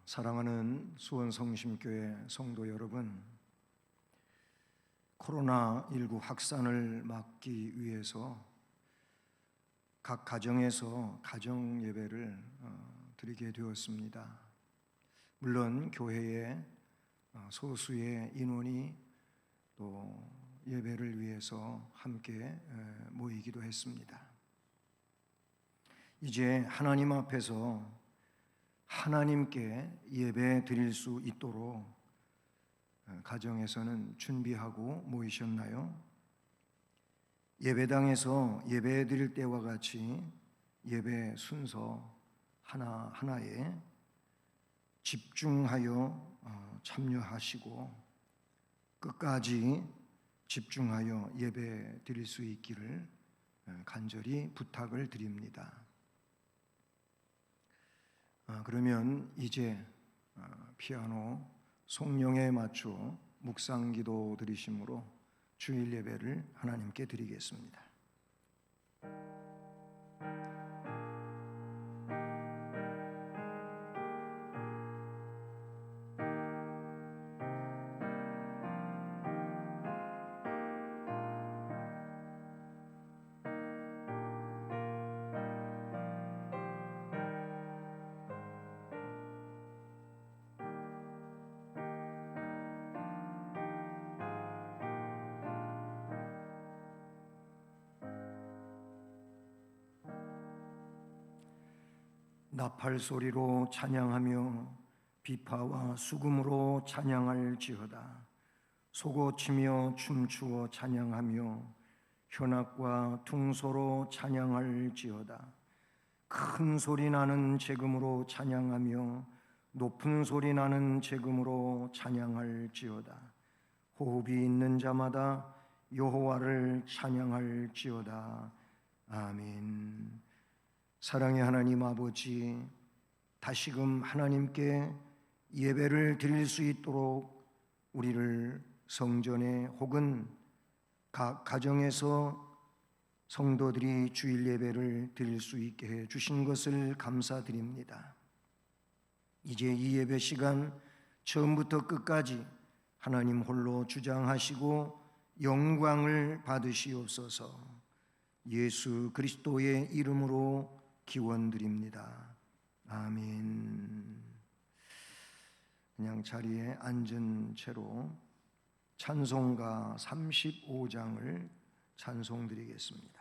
사랑하는 수원성심교회 성도 여러분, 코로나19 확산을 막기 위해서 각 가정에서 가정 예배를 드리게 되었습니다. 물론 교회에 소수의 인원이 또 예배를 위해서 함께 모이기도 했습니다. 이제 하나님 앞에서 하나님께 예배 드릴 수 있도록 가정에서는 준비하고 모이셨나요? 예배당에서 예배 드릴 때와 같이 예배 순서 하나하나에 집중하여 참여하시고 끝까지 집중하여 예배 드릴 수 있기를 간절히 부탁을 드립니다. 그러면 이제 피아노 송령에 맞춰 묵상기도 드리심으로 주일 예배를 하나님께 드리겠습니다. 나팔 소리로 찬양하며 비파와 수금으로 찬양할지어다. 소고치며 춤추어 찬양하며 현악과 퉁소로 찬양할지어다. 큰 소리 나는 제금으로 찬양하며 높은 소리 나는 제금으로 찬양할지어다. 호흡이 있는 자마다 여호와를 찬양할지어다. 아멘. 사랑의 하나님 아버지, 다시금 하나님께 예배를 드릴 수 있도록 우리를 성전에 혹은 각 가정에서 성도들이 주일 예배를 드릴 수 있게 해 주신 것을 감사드립니다. 이제 이 예배 시간 처음부터 끝까지 하나님 홀로 주장하시고 영광을 받으시옵소서. 예수 그리스도의 이름으로 기원드립니다. 아멘. 그냥 자리에 앉은 채로 찬송가 35장을 찬송드리겠습니다.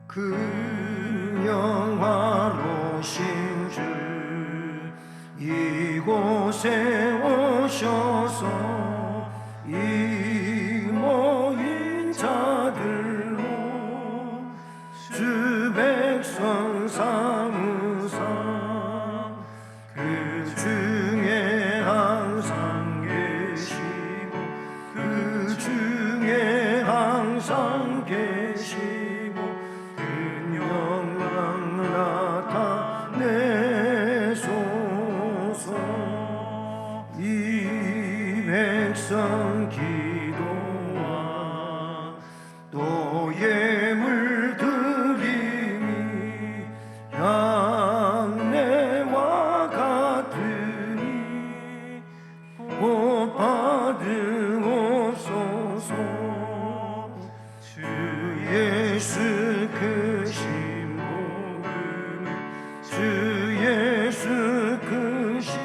그 영화로신 주 이곳에 오셔서 이 모인 자들로 주 백성 삼으사 그 중에 항상 계시고 그 중에 항상 계시고 그 영광 나타내소서. 이 백성 기도와 또 예물 드림이 양내와 같으니 곧 받으옵소서. 주 예수 크신 복음을 주 예수 크신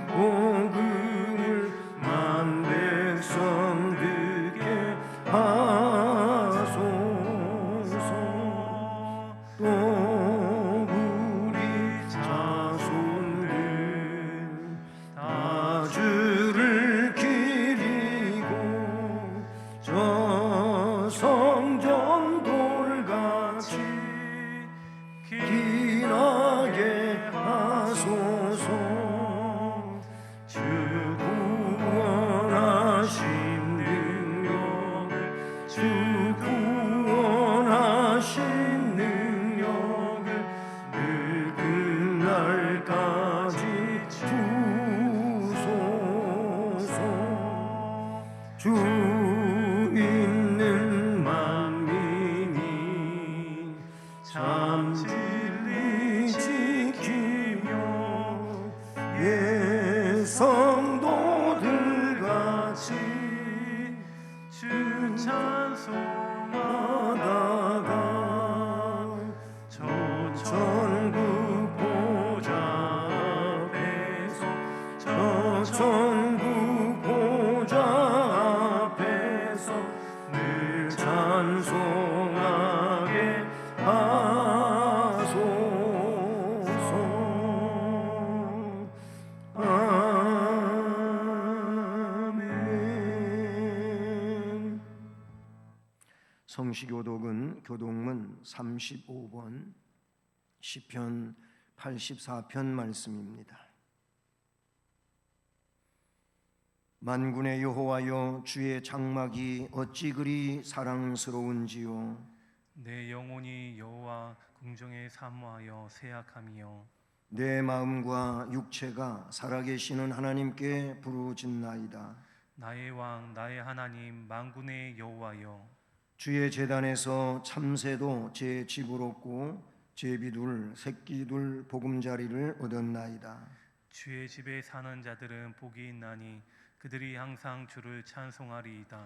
복음을 만 백성 듣게 하소서. 또 우리 자손들 다 주를 기리고 저 성전 돌같이 길하게 하소서. 주 구원하신 능력을 주 구원하신 능력을 늘 그날까지 주소서. 주 있는 만민이 성시교독은 교독문 35번 시편 84편 말씀입니다. 만군의 여호와여, 주의 장막이 어찌 그리 사랑스러운지요. 내 영혼이 여호와 궁정에 사모하여 새약함이요. 내 마음과 육체가 살아계시는 하나님께 부르짖나이다. 나의 왕 나의 하나님 만군의 여호와여, 주의 제단에서 참새도 제 집을 얻고 제비둘 새끼둘 보금자리를 얻었나이다. 주의 집에 사는 자들은 복이 있나니 그들이 항상 주를 찬송하리이다.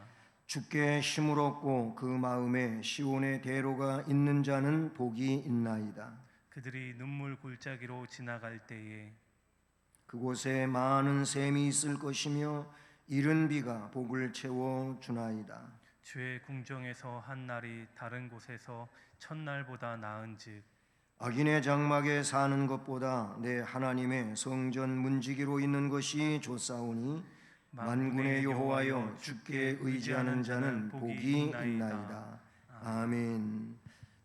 주께 힘을 얻고 그 마음에 시온의 대로가 있는 자는 복이 있나이다. 그들이 눈물 골짜기로 지나갈 때에 그곳에 많은 샘이 있을 것이며 이른 비가 복을 채워 주나이다. 주의 궁정에서 한 날이 다른 곳에서 첫날보다 나은즉 악인의 장막에 사는 것보다 내 하나님의 성전 문지기로 있는 것이 좋사오니 만군의 여호와여, 주께 의지하는 자는 복이 있나이다. 아멘.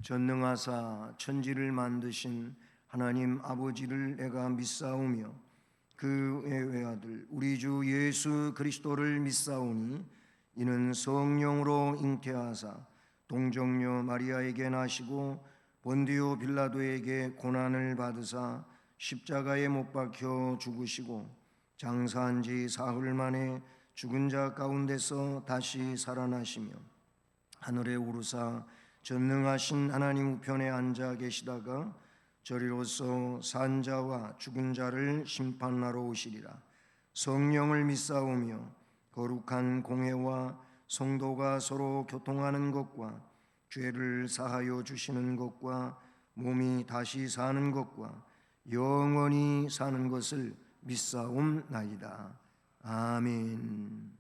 전능하사 천지를 만드신 하나님 아버지를 내가 믿사오며 그의 외아들 우리 주 예수 그리스도를 믿사오니 이는 성령으로 잉태하사 동정녀 마리아에게 나시고 본디오 빌라도에게 고난을 받으사 십자가에 못 박혀 죽으시고 장사한 지 사흘 만에 죽은 자 가운데서 다시 살아나시며 하늘에 오르사 전능하신 하나님 우편에 앉아 계시다가 저리로서 산 자와 죽은 자를 심판하러 오시리라. 성령을 믿사오며 거룩한 공회와 성도가 서로 교통하는 것과 죄를 사하여 주시는 것과 몸이 다시 사는 것과 영원히 사는 것을 믿사옵나이다. 아멘.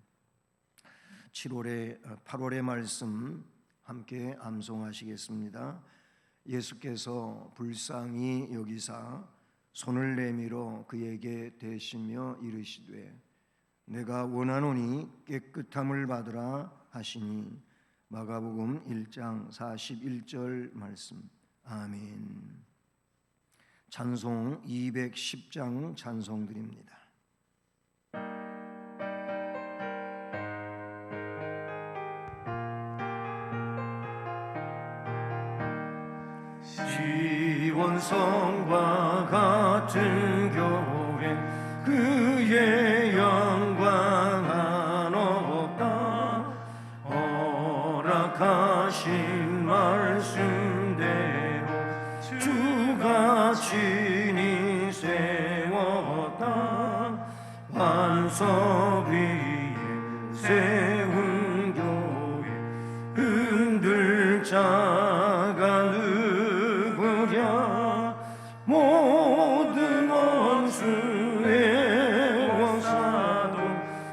8월의 말씀 함께 암송하시겠습니다. 예수께서 불쌍히 여기사 손을 내밀어 그에게 대시며 이르시되 내가 원하노니 깨끗함을 받으라 하시니 마가복음 1장 41절 말씀. 아멘. 찬송 210장 찬송 드립니다. 시온성과 같은 교회 그의 영광 한없다. 허락하신 말씀대로 주가 친히 세웠다. 반석 위에 세운 교회 흔들 자가 누구랴. 모든 원수의 원사도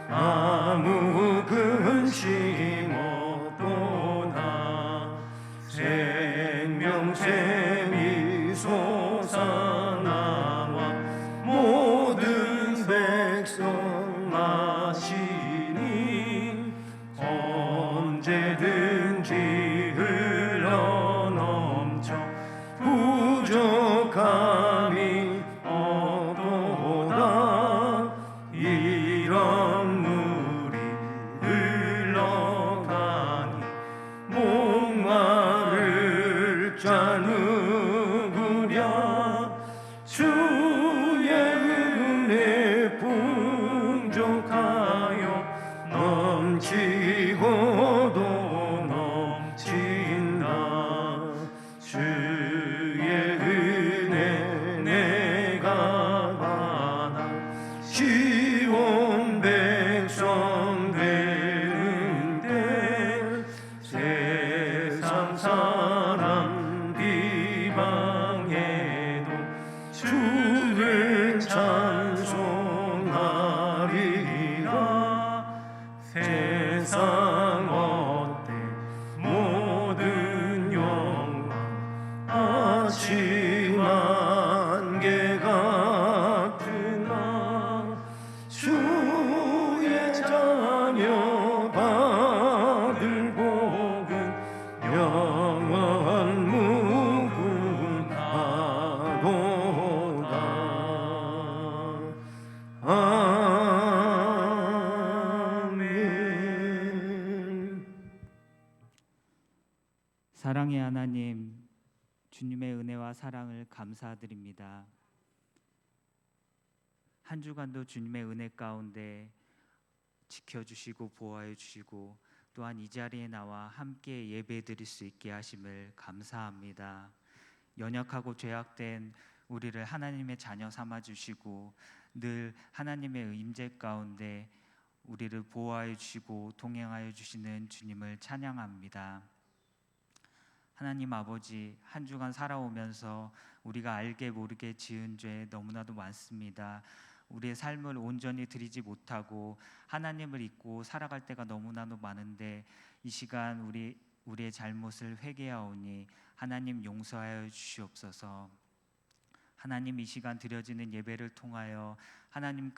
아무 근심 없도다. 생명샘이 솟아나와 모든 백성 마시니 언제든지 흘러넘쳐 부족함이 없도다. 이런 물이 흘러가니 목마를 자 누구랴. 주의 은혜 풍족하여 넘치고도 넘친다. 주의 은혜 내가 받아 시온 백성 되는데 세상 사람 비방해도 주를 찬송하리라. 세상 어때 모든 영광 아침 안개 같으나 주의 자녀 받을 복은 사랑의 하나님, 주님의 은혜와 사랑을 감사드립니다. 한 주간도 주님의 은혜 가운데 지켜주시고 보호해 주시고 또한 이 자리에 나와 함께 예배드릴 수 있게 하심을 감사합니다. 연약하고 죄악된 우리를 하나님의 자녀 삼아 주시고 늘 하나님의 임재 가운데 우리를 보호하여 주시고 동행하여 주시는 주님을 찬양합니다. 하나님 아버지, 한 주간 살아오면서 우리가 알게 모르게 지은 죄 너무나도 많습니다. 우리의 삶을 온전히 드리지 못하고 하나님을 잊고 살아갈 때가 너무나도 많은데 이 시간 우리의 잘못을 회개하오니 하나님 용서하여 주시옵소서. 하나님, 이 시간 드려지는 예배를 통하여 하나님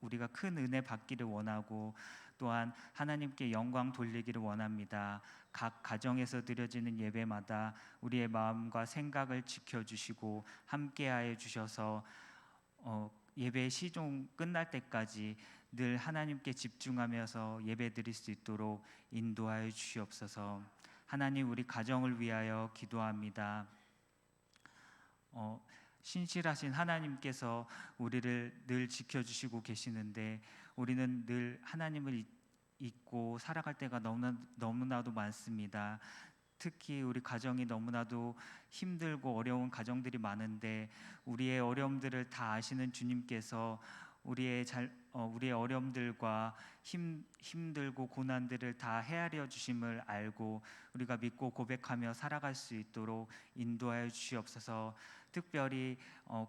우리가 큰 은혜 받기를 원하고 또한 하나님께 영광 돌리기를 원합니다. 각 가정에서 드려지는 예배마다 우리의 마음과 생각을 지켜주시고 함께하여 주셔서 예배 시종 끝날 때까지 늘 하나님께 집중하면서 예배 드릴 수 있도록 인도하여 주시옵소서. 하나님, 우리 가정을 위하여 기도합니다. 신실하신 하나님께서 우리를 늘 지켜주시고 계시는데 우리는 늘 하나님을 잊고 살아갈 때가 너무나도 많습니다. 특히 우리 가정이 너무나도 힘들고 어려운 가정들이 많은데 우리의 어려움들을 다 아시는 주님께서 우리의 어려움들과 힘들고 고난들을 다 헤아려 주심을 알고 우리가 믿고 고백하며 살아갈 수 있도록 인도하여 주시옵소서. 특별히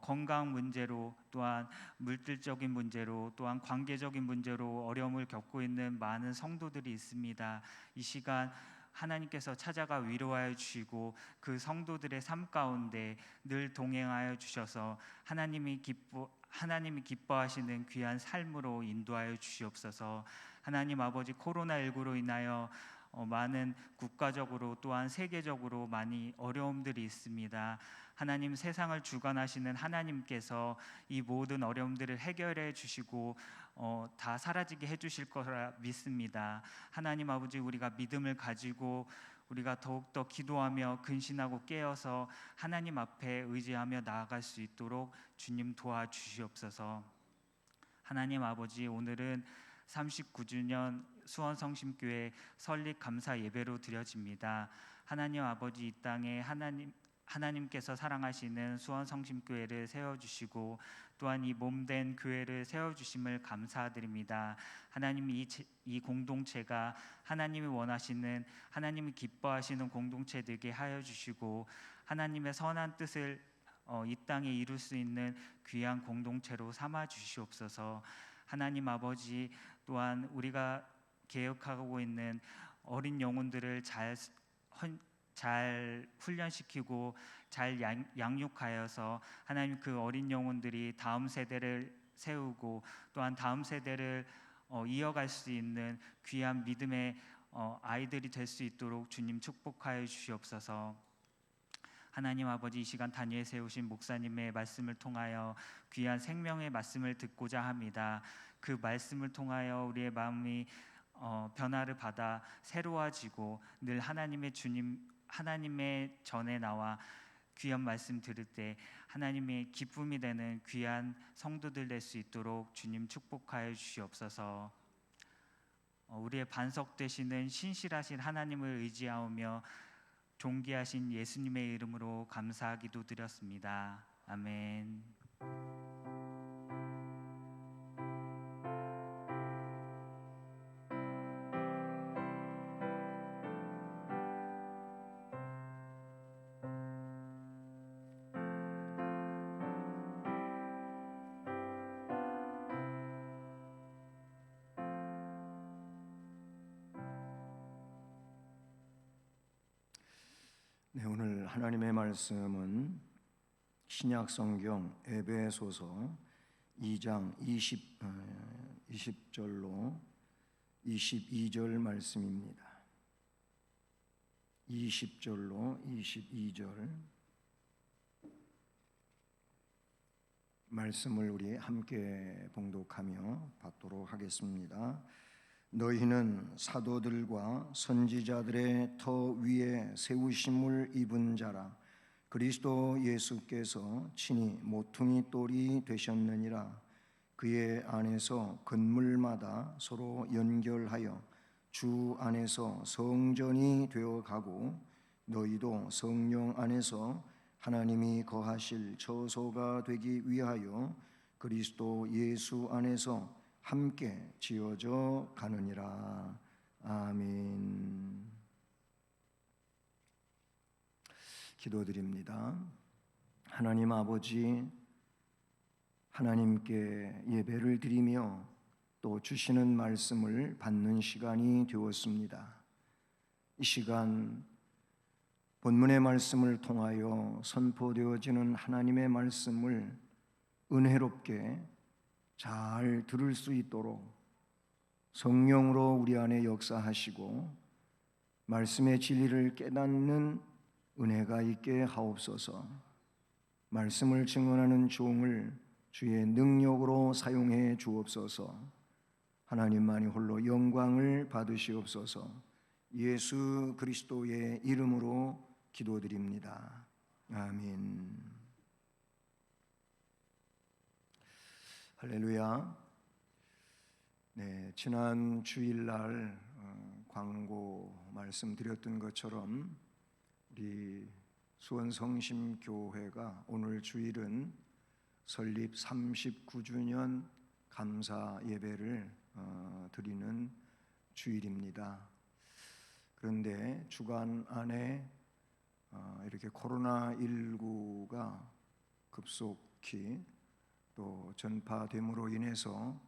건강 문제로 또한 물질적인 문제로 또한 관계적인 문제로 어려움을 겪고 있는 많은 성도들이 있습니다. 이 시간 하나님께서 찾아가 위로하여 주시고 그 성도들의 삶 가운데 늘 동행하여 주셔서 하나님이 기뻐하시는 귀한 삶으로 인도하여 주시옵소서. 하나님 아버지, 코로나19로 인하여 많은 국가적으로 또한 세계적으로 많이 어려움들이 있습니다. 하나님, 세상을 주관하시는 하나님께서 이 모든 어려움들을 해결해 주시고 다 사라지게 해주실 거라 믿습니다. 하나님 아버지, 우리가 믿음을 가지고 우리가 더욱더 기도하며 근신하고 깨어서 하나님 앞에 의지하며 나아갈 수 있도록 주님 도와주시옵소서. 하나님 아버지, 오늘은 39주년 수원성심교회 설립 감사 예배로 드려집니다. 하나님 아버지, 이 땅에 하나님께서 사랑하시는 수원성심교회를 세워주시고 또한 이 몸된 교회를 세워주심을 감사드립니다. 하나님, 이 공동체가 하나님이 원하시는, 하나님이 기뻐하시는 공동체 되게 하여 주시고 하나님의 선한 뜻을 이 땅에 이룰 수 있는 귀한 공동체로 삼아 주시옵소서. 하나님 아버지, 또한 우리가 계획하고 있는 어린 영혼들을 잘 훈련시키고 잘 양육하여서 하나님, 그 어린 영혼들이 다음 세대를 세우고 또한 다음 세대를 이어갈 수 있는 귀한 믿음의 아이들이 될 수 있도록 주님 축복하여 주시옵소서. 하나님 아버지, 이 시간 단위에 세우신 목사님의 말씀을 통하여 귀한 생명의 말씀을 듣고자 합니다. 그 말씀을 통하여 우리의 마음이 변화를 받아 새로워지고 늘 하나님의 전에 나와 귀한 말씀 들을 때 하나님의 기쁨이 되는 귀한 성도들 될 수 있도록 주님 축복하여 주시옵소서. 우리의 반석 되시는 신실하신 하나님을 의지하오며 존귀하신 예수님의 이름으로 감사하기도 드렸습니다. 아멘. 네, 오늘 하나님의 말씀은 신약성경 에베소서 2장 20절로 22절 말씀입니다. 20절로 22절 말씀을 우리 함께 봉독하며 받도록 하겠습니다. 너희는 사도들과 선지자들의 터 위에 세우심을 입은 자라. 그리스도 예수께서 친히 모퉁이 돌이 되셨느니라. 그의 안에서 건물마다 서로 연결하여 주 안에서 성전이 되어 가고, 너희도 성령 안에서 하나님이 거하실 처소가 되기 위하여 그리스도 예수 안에서 함께 지어져 가느니라. 아멘. 기도드립니다. 하나님 아버지, 하나님께 예배를 드리며 또 주시는 말씀을 받는 시간이 되었습니다. 이 시간 본문의 말씀을 통하여 선포되어지는 하나님의 말씀을 은혜롭게 잘 들을 수 있도록 성령으로 우리 안에 역사하시고 말씀의 진리를 깨닫는 은혜가 있게 하옵소서. 말씀을 증언하는 종을 주의 능력으로 사용해 주옵소서. 하나님만이 홀로 영광을 받으시옵소서. 예수 그리스도의 이름으로 기도드립니다. 아멘. 할렐루야. 네, 지난 주일날 광고 말씀드렸던 것처럼 우리 수원성심교회가 오늘 주일은 설립 39주년 감사 예배를 드리는 주일입니다. 그런데 주간 안에 이렇게 코로나19가 급속히 또 전파됨으로 인해서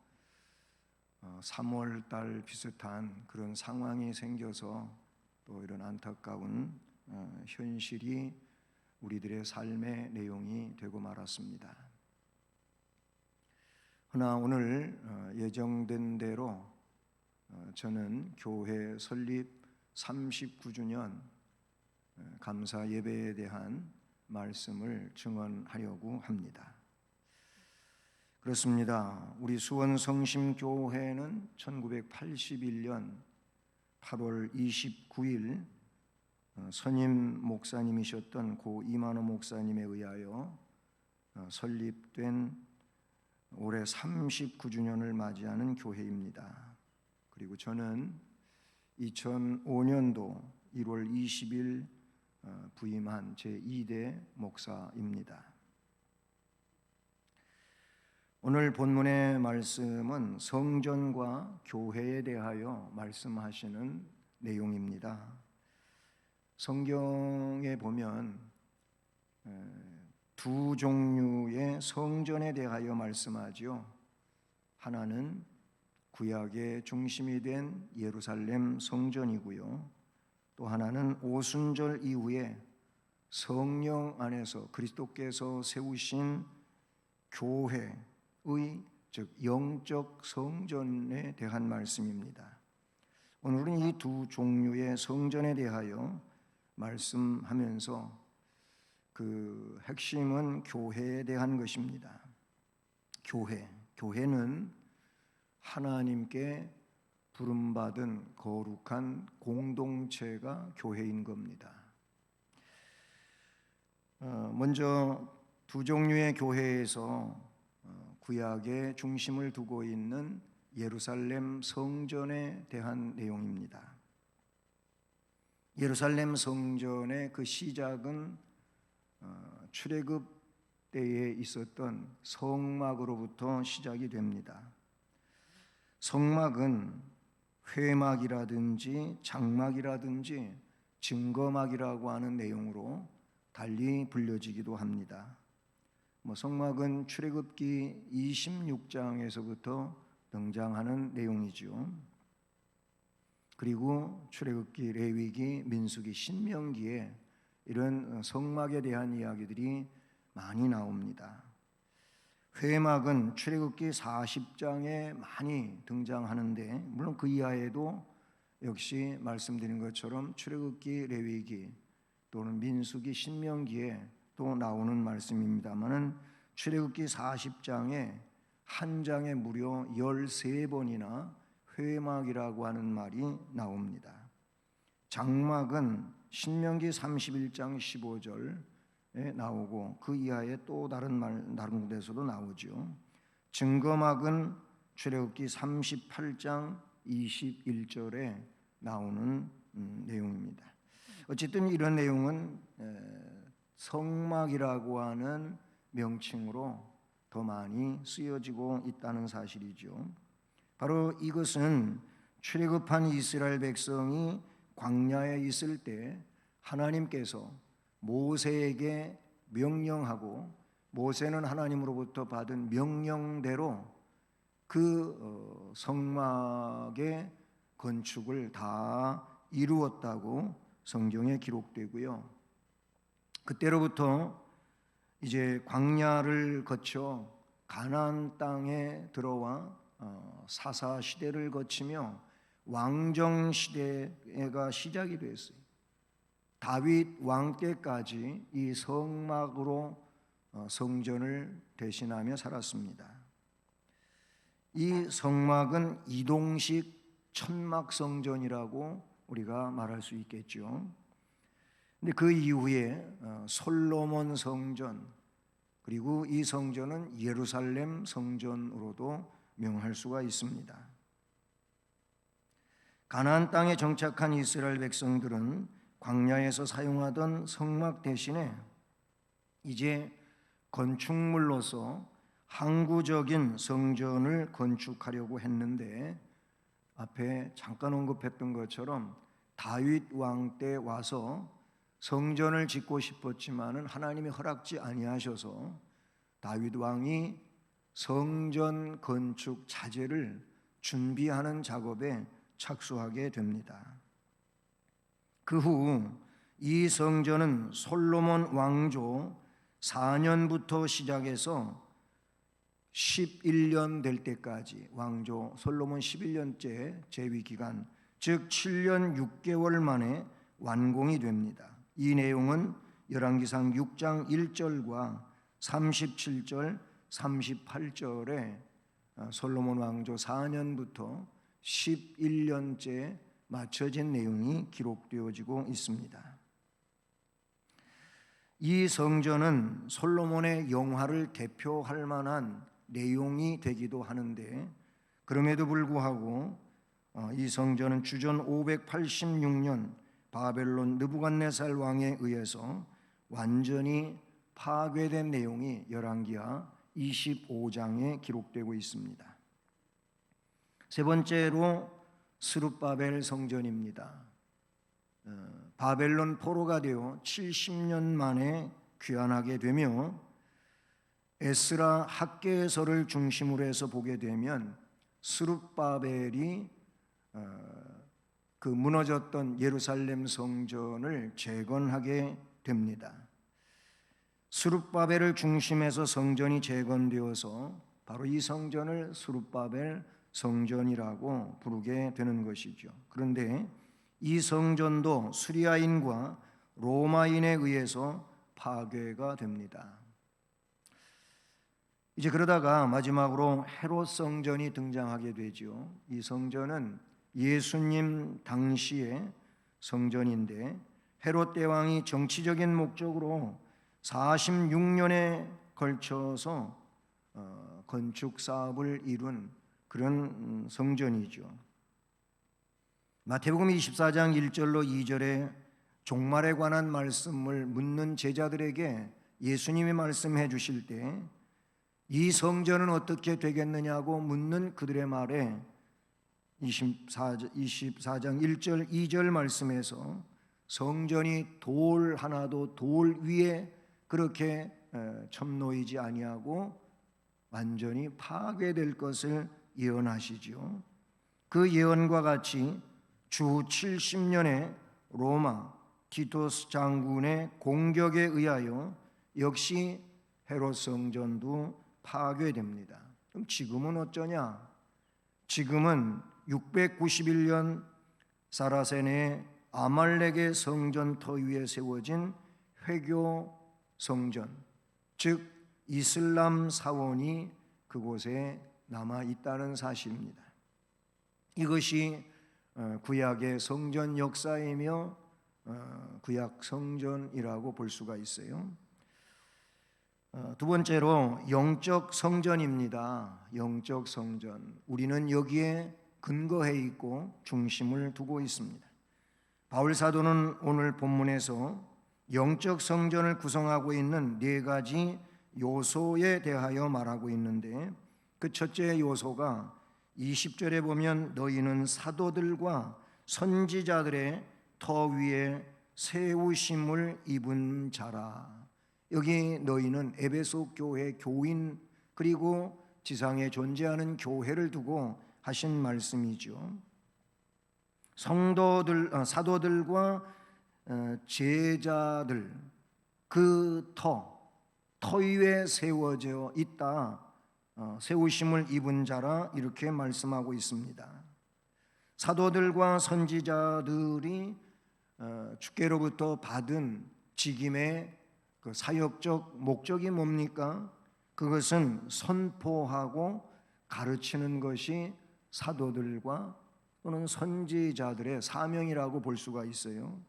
3월 달 비슷한 그런 상황이 생겨서 또 이런 안타까운 현실이 우리들의 삶의 내용이 되고 말았습니다. 그러나 오늘 예정된 대로 저는 교회 설립 39주년 감사 예배에 대한 말씀을 증언하려고 합니다. 그렇습니다. 우리 수원성심교회는 1981년 8월 29일 선임 목사님이셨던 고 이만호 목사님에 의하여 설립된 올해 39주년을 맞이하는 교회입니다. 그리고 저는 2005년도 1월 20일 부임한 제2대 목사입니다. 오늘 본문의 말씀은 성전과 교회에 대하여 말씀하시는 내용입니다. 성경에 보면 두 종류의 성전에 대하여 말씀하지요. 하나는 구약의 중심이 된 예루살렘 성전이고요. 또 하나는 오순절 이후에 성령 안에서 그리스도께서 세우신 교회의 즉 영적 성전에 대한 말씀입니다. 오늘은 이 두 종류의 성전에 대하여 말씀하면서 그 핵심은 교회에 대한 것입니다. 교회는 하나님께 부름받은 거룩한 공동체가 교회인 겁니다. 먼저 두 종류의 교회에서 구약의 중심을 두고 있는 예루살렘 성전에 대한 내용입니다. 예루살렘 성전의 그 시작은 출애굽 때에 있었던 성막으로부터 시작이 됩니다. 성막은 회막이라든지 장막이라든지 증거막이라고 하는 내용으로 달리 불려지기도 합니다. 성막은 출애굽기 26장에서부터 등장하는 내용이죠. 그리고 출애굽기, 레위기, 민수기, 신명기에 이런 성막에 대한 이야기들이 많이 나옵니다. 회막은 출애굽기 40장에 많이 등장하는데 물론 그 이하에도 역시 말씀드린 것처럼 출애굽기, 레위기 또는 민수기, 신명기에 또 나오는 말씀입니다만은 출애굽기 40장에 한 장에 무려 13번이나 회막이라고 하는 말이 나옵니다. 장막은 신명기 31장 15절에 나오고 그 이하에 또 다른 곳에서도 나오죠. 증거막은 출애굽기 38장 21절에 나오는 내용입니다. 어쨌든 이런 내용은 성막이라고 하는 명칭으로 더 많이 쓰여지고 있다는 사실이죠. 바로 이것은 출애굽한 이스라엘 백성이 광야에 있을 때 하나님께서 모세에게 명령하고 모세는 하나님으로부터 받은 명령대로 그 성막의 건축을 다 이루었다고 성경에 기록되고요. 그때로부터 이제 광야를 거쳐 가나안 땅에 들어와 사사 시대를 거치며 왕정 시대가 시작이 됐어요. 다윗 왕 때까지 이 성막으로 성전을 대신하며 살았습니다. 이 성막은 이동식 천막 성전이라고 우리가 말할 수 있겠죠. 근데 그 이후에 솔로몬 성전, 그리고 이 성전은 예루살렘 성전으로도 명할 수가 있습니다. 가나안 땅에 정착한 이스라엘 백성들은 광야에서 사용하던 성막 대신에 이제 건축물로서 항구적인 성전을 건축하려고 했는데, 앞에 잠깐 언급했던 것처럼 다윗 왕 때 와서 성전을 짓고 싶었지만은 하나님이 허락지 아니하셔서 다윗 왕이 성전 건축 자재를 준비하는 작업에 착수하게 됩니다. 그 후 이 성전은 솔로몬 왕조 4년부터 시작해서 11년 될 때까지, 왕조 솔로몬 11년째 재위 기간, 즉 7년 6개월 만에 완공이 됩니다. 이 내용은 열왕기상 6장 1절과 37절, 38절에 솔로몬 왕조 4년부터 11년째 맞춰진 내용이 기록되어지고 있습니다. 이 성전은 솔로몬의 영화를 대표할 만한 내용이 되기도 하는데, 그럼에도 불구하고 이 성전은 주전 586년 바벨론 느부갓네살 왕에 의해서 완전히 파괴된 내용이 열왕기하 25장에 기록되고 있습니다. 세 번째로 스룹바벨 성전입니다. 바벨론 포로가 되어 70년 만에 귀환하게 되며 에스라 학개서를 중심으로 해서 보게 되면 스룹바벨이 그 무너졌던 예루살렘 성전을 재건하게 됩니다. 스룹바벨을 중심해서 성전이 재건되어서 바로 이 성전을 스룹바벨 성전이라고 부르게 되는 것이죠. 그런데 이 성전도 수리아인과 로마인에 의해서 파괴가 됩니다. 이제 그러다가 마지막으로 헤롯 성전이 등장하게 되죠. 이 성전은 예수님 당시의 성전인데, 헤롯 대왕이 정치적인 목적으로 46년에 걸쳐서 건축 사업을 이룬 그런 성전이죠. 마태복음 24장 1절로 2절에 종말에 관한 말씀을 묻는 제자들에게 예수님이 말씀해 주실 때 이 성전은 어떻게 되겠느냐고 묻는 그들의 말에 24장 1절 2절 말씀에서 성전이 돌 하나도 돌 위에 그렇게 첨놓이지 아니하고 완전히 파괴될 것을 예언하시죠. 그 예언과 같이 주 70년에 로마 티토스 장군의 공격에 의하여 역시 헤롯 성전도 파괴됩니다. 그럼 지금은 어쩌냐? 지금은 691년 사라센의 아말렉의 성전터 위에 세워진 회교 성전, 즉 이슬람 사원이 그곳에 남아 있다는 사실입니다. 이것이 구약의 성전 역사이며 구약 성전이라고 볼 수가 있어요. 두 번째로 영적 성전입니다. 영적 성전. 우리는 여기에 근거해 있고 중심을 두고 있습니다. 바울 사도는 오늘 본문에서 영적 성전을 구성하고 있는 네 가지 요소에 대하여 말하고 있는데, 그 첫째 요소가 20절에 보면 너희는 사도들과 선지자들의 터 위에 세우심을 입은 자라. 여기 너희는 에베소 교회 교인 그리고 지상에 존재하는 교회를 두고 하신 말씀이죠. 사도들과 제자들, 그 터 위에 세워져 있다. 세우심을 입은 자라 이렇게 말씀하고 있습니다. 사도들과 선지자들이 주께로부터 받은 직임의 그 사역적 목적이 뭡니까? 그것은 선포하고 가르치는 것이 사도들과 또는 선지자들의 사명이라고 볼 수가 있어요.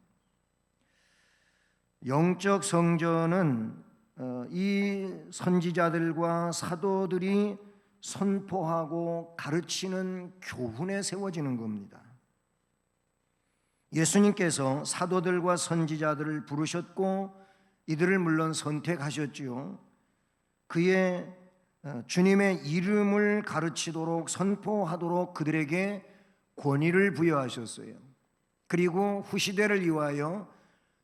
영적 성전은 이 선지자들과 사도들이 선포하고 가르치는 교훈에 세워지는 겁니다. 예수님께서 사도들과 선지자들을 부르셨고 이들을 물론 선택하셨지요. 그의 주님의 이름을 가르치도록 선포하도록 그들에게 권위를 부여하셨어요. 그리고 후시대를 위하여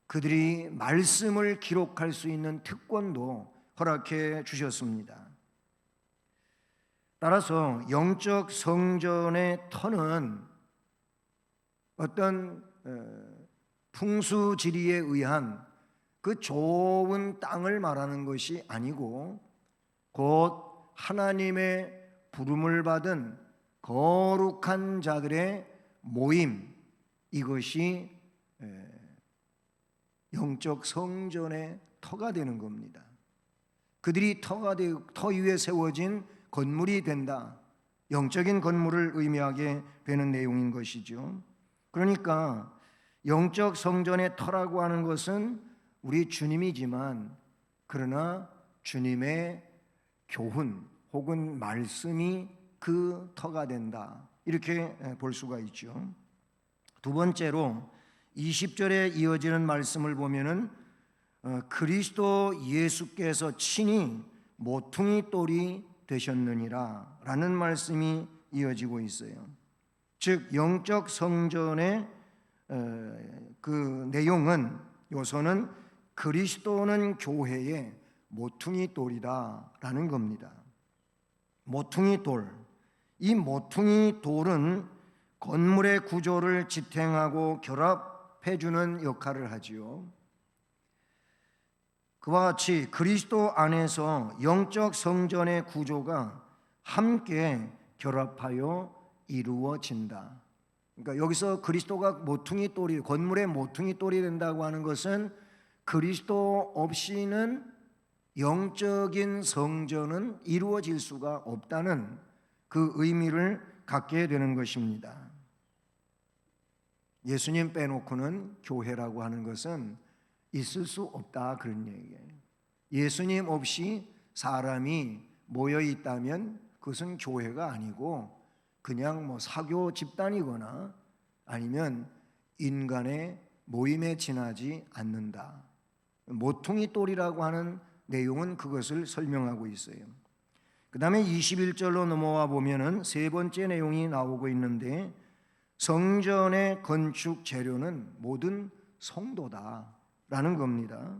그들이 말씀을 기록할 수 있는 특권도 허락해 주셨습니다. 따라서 영적 성전의 터는 어떤 풍수지리에 의한 그 좋은 땅을 말하는 것이 아니고 곧 하나님의 부름을 받은 거룩한 자들의 모임, 이것이 영적 성전의 터가 되는 겁니다. 그들이 터 위에 세워진 건물이 된다. 영적인 건물을 의미하게 되는 내용인 것이죠. 그러니까 영적 성전의 터라고 하는 것은 우리 주님이지만, 그러나 주님의 교훈 혹은 말씀이 그 터가 된다, 이렇게 볼 수가 있죠. 두 번째로 20절에 이어지는 말씀을 보면은 그리스도 예수께서 친히 모퉁이 돌이 되셨느니라 라는 말씀이 이어지고 있어요. 즉 영적 성전의 그 내용은, 요소는 그리스도는 교회의 모퉁이 돌이다 라는 겁니다. 모퉁이 돌, 이 모퉁이 돌은 건물의 구조를 지탱하고 결합해주는 역할을 하지요. 그와 같이 그리스도 안에서 영적 성전의 구조가 함께 결합하여 이루어진다. 그러니까 여기서 그리스도가 모퉁이 돌이, 건물의 모퉁이 돌이 된다고 하는 것은 그리스도 없이는 영적인 성전은 이루어질 수가 없다는 그 의미를 갖게 되는 것입니다. 예수님 빼놓고는 교회라고 하는 것은 있을 수 없다, 그런 얘기예요. 예수님 없이 사람이 모여 있다면 그것은 교회가 아니고 그냥 사교 집단이거나 아니면 인간의 모임에 지나지 않는다. 모퉁이 돌이라고 하는 내용은 그것을 설명하고 있어요. 그 다음에 21절로 넘어와 보면은 세 번째 내용이 나오고 있는데, 성전의 건축 재료는 모든 성도다 라는 겁니다.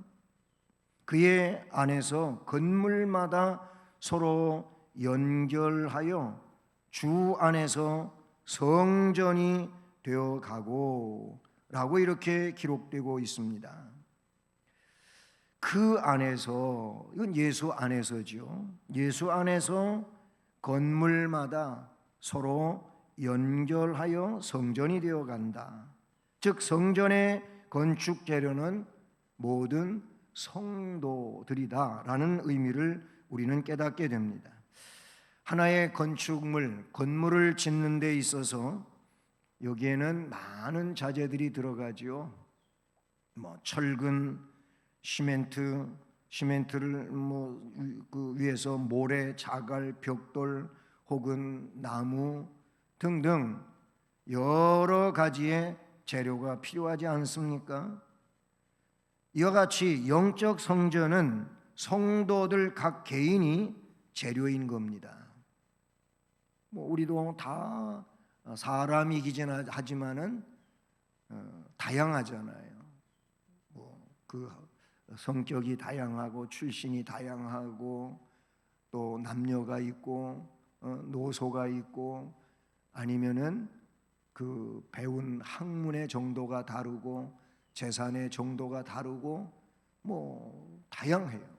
그의 안에서 건물마다 서로 연결하여 주 안에서 성전이 되어 가고 라고 이렇게 기록되고 있습니다. 그 안에서, 이건 예수 안에서죠. 예수 안에서 건물마다 서로 연결하여 성전이 되어 간다. 즉 성전의 건축 재료는 모든 성도들이다 라는 의미를 우리는 깨닫게 됩니다. 하나의 건물을 짓는 데 있어서 여기에는 많은 자재들이 들어가지요. 철근, 시멘트를 그 위에서 모래, 자갈, 벽돌 혹은 나무 등등 여러 가지의 재료가 필요하지 않습니까? 이와 같이 영적 성전은 성도들 각 개인이 재료인 겁니다. 우리도 다 사람이기는 하지만은 다양하잖아요. 그 성격이 다양하고 출신이 다양하고 또 남녀가 있고 노소가 있고 아니면은 그 배운 학문의 정도가 다르고 재산의 정도가 다르고 다양해요.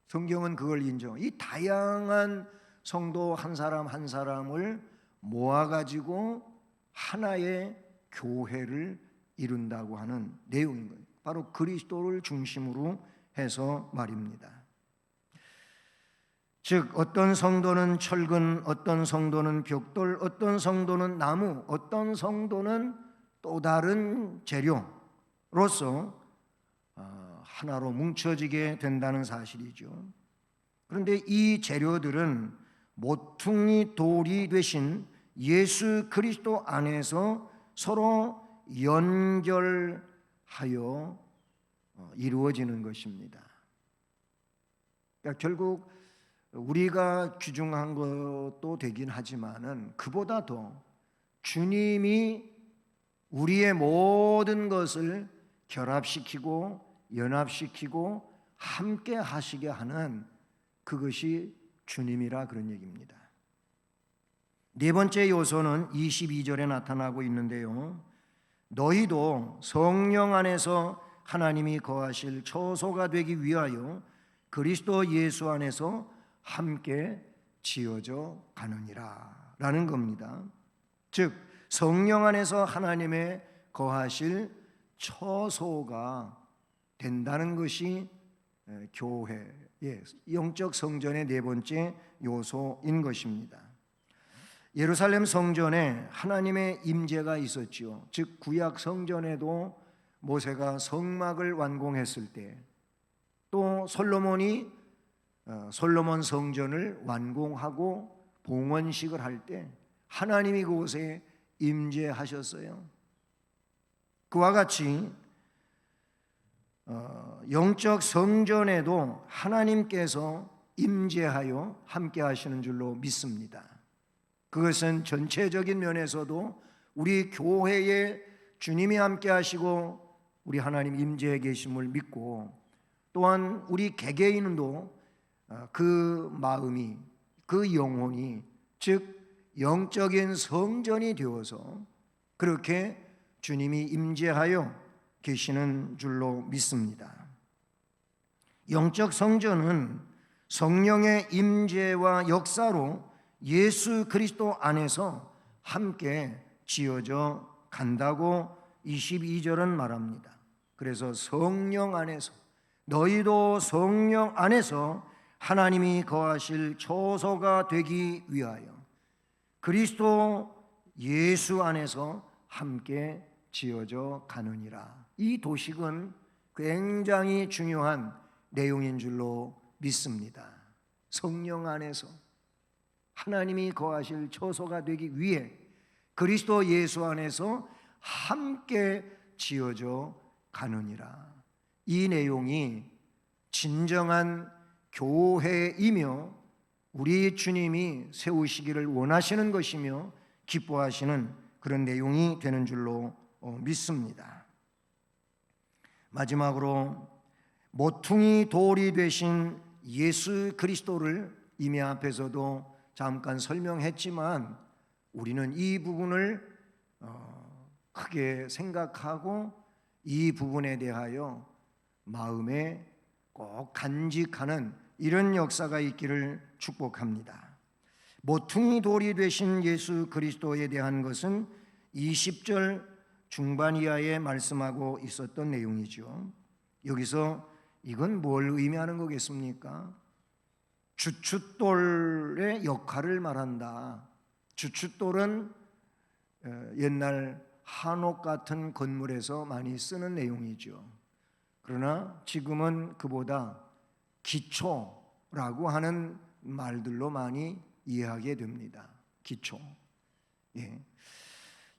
성경은 그걸 인정. 이 다양한 성도 한 사람 한 사람을 모아가지고 하나의 교회를 이룬다고 하는 내용인 거예요. 바로 그리스도를 중심으로 해서 말입니다. 즉 어떤 성도는 철근, 어떤 성도는 벽돌, 어떤 성도는 나무, 어떤 성도는 또 다른 재료로서 하나로 뭉쳐지게 된다는 사실이죠. 그런데 이 재료들은 모퉁이 돌이 되신 예수 그리스도 안에서 서로 연결하여 이루어지는 것입니다. 그러니까 결국 우리가 귀중한 것도 되긴 하지만은 그보다 더 주님이 우리의 모든 것을 결합시키고 연합시키고 함께 하시게 하는 그것이 주님이라 그런 얘기입니다. 네 번째 요소는 22절에 나타나고 있는데요. 너희도 성령 안에서 하나님이 거하실 처소가 되기 위하여 그리스도 예수 안에서 함께 지어져 가느니라 라는 겁니다. 즉 성령 안에서 하나님의 거하실 처소가 된다는 것이 교회의 영적 성전의 네 번째 요소인 것입니다. 예루살렘 성전에 하나님의 임재가 있었지요. 즉 구약 성전에도 모세가 성막을 완공했을 때, 또 솔로몬이 솔로몬 성전을 완공하고 봉헌식을 할 때 하나님이 그곳에 임재하셨어요. 그와 같이 영적 성전에도 하나님께서 임재하여 함께 하시는 줄로 믿습니다. 그것은 전체적인 면에서도 우리 교회에 주님이 함께 하시고 우리 하나님 임재해 계심을 믿고, 또한 우리 개개인도 그 마음이, 그 영혼이, 즉 영적인 성전이 되어서 그렇게 주님이 임재하여 계시는 줄로 믿습니다. 영적 성전은 성령의 임재와 역사로 예수 그리스도 안에서 함께 지어져 간다고 22절은 말합니다. 그래서 성령 안에서, 너희도 성령 안에서 하나님이 거하실 처소가 되기 위하여 그리스도 예수 안에서 함께 지어져 가느니라. 이 도식은 굉장히 중요한 내용인 줄로 믿습니다. 성령 안에서 하나님이 거하실 처소가 되기 위해 그리스도 예수 안에서 함께 지어져 가느니라. 이 내용이 진정한 교회이며 우리 주님이 세우시기를 원하시는 것이며 기뻐하시는 그런 내용이 되는 줄로 믿습니다. 마지막으로 모퉁이 돌이 되신 예수 그리스도를 이미 앞에서도 잠깐 설명했지만 우리는 이 부분을 크게 생각하고 이 부분에 대하여 마음에 꼭 간직하는 이런 역사가 있기를 축복합니다. 모퉁이 돌이 되신 예수 그리스도에 대한 것은 20절 중반 이하에 말씀하고 있었던 내용이죠. 여기서 이건 뭘 의미하는 거겠습니까? 주춧돌의 역할을 말한다. 주춧돌은 옛날 한옥 같은 건물에서 많이 쓰는 내용이죠. 그러나 지금은 그보다 기초라고 하는 말들로 많이 이해하게 됩니다. 기초. 예.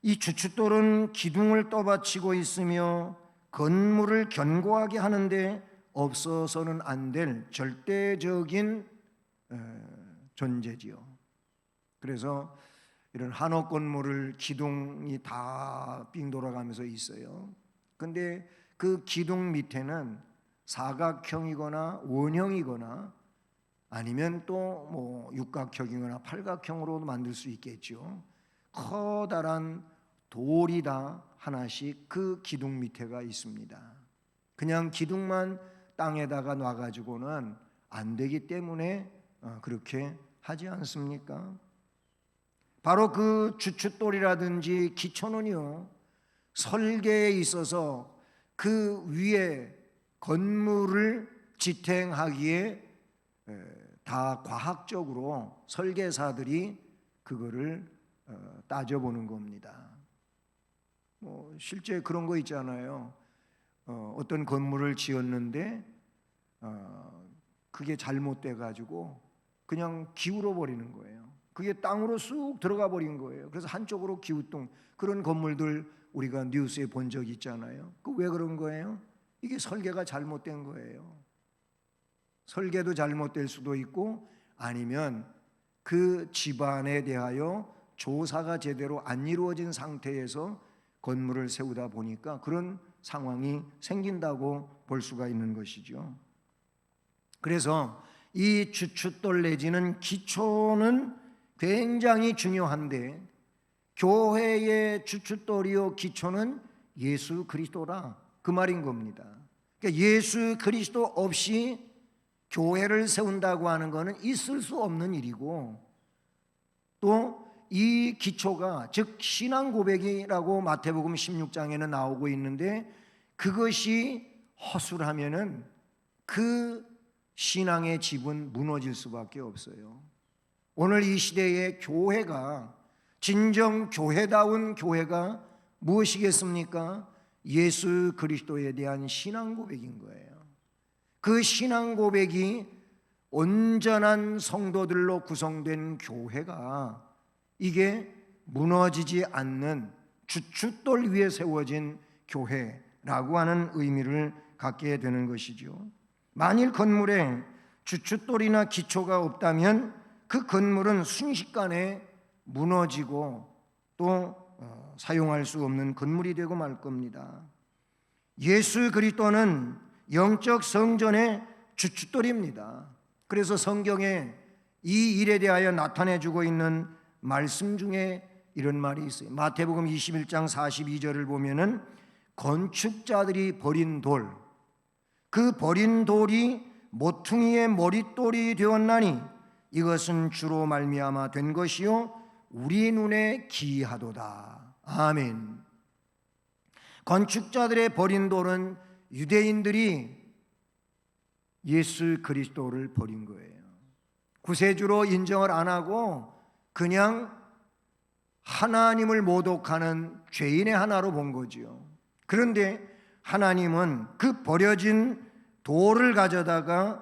이 주춧돌은 기둥을 떠받치고 있으며 건물을 견고하게 하는데 없어서는 안 될 절대적인 존재지요. 그래서 이런 한옥 건물을 기둥이 다 빙 돌아가면서 있어요. 근데 그 기둥 밑에는 사각형이거나 원형이거나 아니면 또 뭐 육각형이거나 팔각형으로도 만들 수 있겠죠. 커다란 돌이 다 하나씩 그 기둥 밑에가 있습니다. 그냥 기둥만 땅에다가 놔가지고는 안 되기 때문에 그렇게 하지 않습니까? 바로 그 주춧돌이라든지 기초는요, 설계에 있어서 그 위에 건물을 지탱하기에 다 과학적으로 설계사들이 그거를 따져보는 겁니다. 실제 그런 거 있잖아요. 어떤 건물을 지었는데 그게 잘못돼 가지고 그냥 기울어 버리는 거예요. 그게 땅으로 쑥 들어가 버린 거예요. 그래서 한쪽으로 기우뚱, 그런 건물들 우리가 뉴스에 본 적 있잖아요. 그 왜 그런 거예요? 이게 설계가 잘못된 거예요. 설계도 잘못될 수도 있고 아니면 그 집안에 대하여 조사가 제대로 안 이루어진 상태에서 건물을 세우다 보니까 그런 상황이 생긴다고 볼 수가 있는 것이죠. 그래서 이 주춧돌 내지는 기초는 굉장히 중요한데 교회의 주춧돌이요 기초는 예수 그리스도라, 그 말인 겁니다. 그러니까 예수 그리스도 없이 교회를 세운다고 하는 것은 있을 수 없는 일이고, 또 이 기초가 즉 신앙 고백이라고 마태복음 16장에는 나오고 있는데 그것이 허술하면은 그 신앙의 집은 무너질 수밖에 없어요. 오늘 이 시대의 교회가, 진정 교회다운 교회가 무엇이겠습니까? 예수 그리스도에 대한 신앙 고백인 거예요. 그 신앙 고백이 온전한 성도들로 구성된 교회가 이게 무너지지 않는 주춧돌 위에 세워진 교회라고 하는 의미를 갖게 되는 것이죠. 만일 건물에 주춧돌이나 기초가 없다면 그 건물은 순식간에 무너지고 또 사용할 수 없는 건물이 되고 말 겁니다. 예수 그리스도는 영적 성전의 주춧돌입니다. 그래서 성경에 이 일에 대하여 나타내주고 있는 말씀 중에 이런 말이 있어요. 마태복음 21장 42절을 보면은 건축자들이 버린 돌, 그 버린 돌이 모퉁이의 머릿돌이 되었나니 이것은 주로 말미암아 된 것이요 우리 눈에 기이하도다. 아멘. 건축자들의 버린 돌은 유대인들이 예수 그리스도를 버린 거예요. 구세주로 인정을 안 하고 그냥 하나님을 모독하는 죄인의 하나로 본 거지요. 그런데 하나님은 그 버려진 돌을 가져다가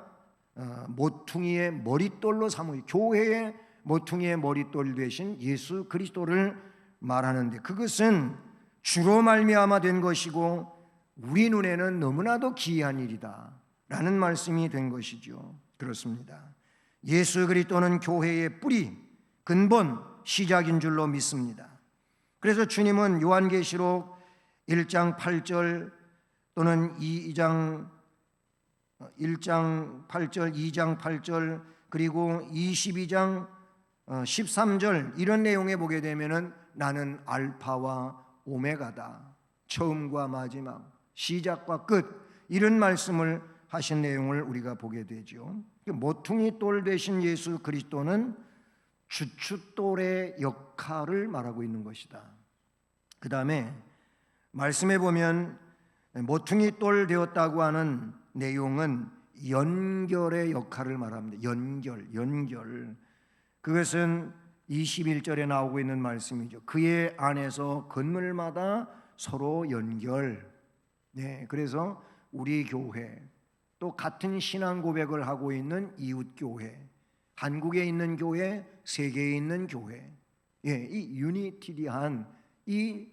모퉁이의 머릿돌로 삼으, 교회의 모퉁이의 머릿돌 되신 예수 그리스도를 말하는데 그것은 주로 말미암아 된 것이고 우리 눈에는 너무나도 기이한 일이다 라는 말씀이 된 것이죠. 그렇습니다. 예수 그리스도는 교회의 뿌리, 근본, 시작인 줄로 믿습니다. 그래서 주님은 요한계시록 1장 8절 또는 1장 8절, 2장 8절 그리고 22장 13절 이런 내용에 보게 되면은 나는 알파와 오메가다, 처음과 마지막, 시작과 끝, 이런 말씀을 하신 내용을 우리가 보게 되죠. 모퉁이 돌 되신 예수 그리스도는 주춧돌의 역할을 말하고 있는 것이다. 그 다음에 말씀에 보면 모퉁이 돌 되었다고 하는 내용은 연결의 역할을 말합니다. 연결. 그것은 21절에 나오고 있는 말씀이죠. 그의 안에서 건물마다 서로 연결. 네, 그래서 우리 교회, 또 같은 신앙 고백을 하고 있는 이웃 교회, 한국에 있는 교회, 세계에 있는 교회, 이 유니티한 이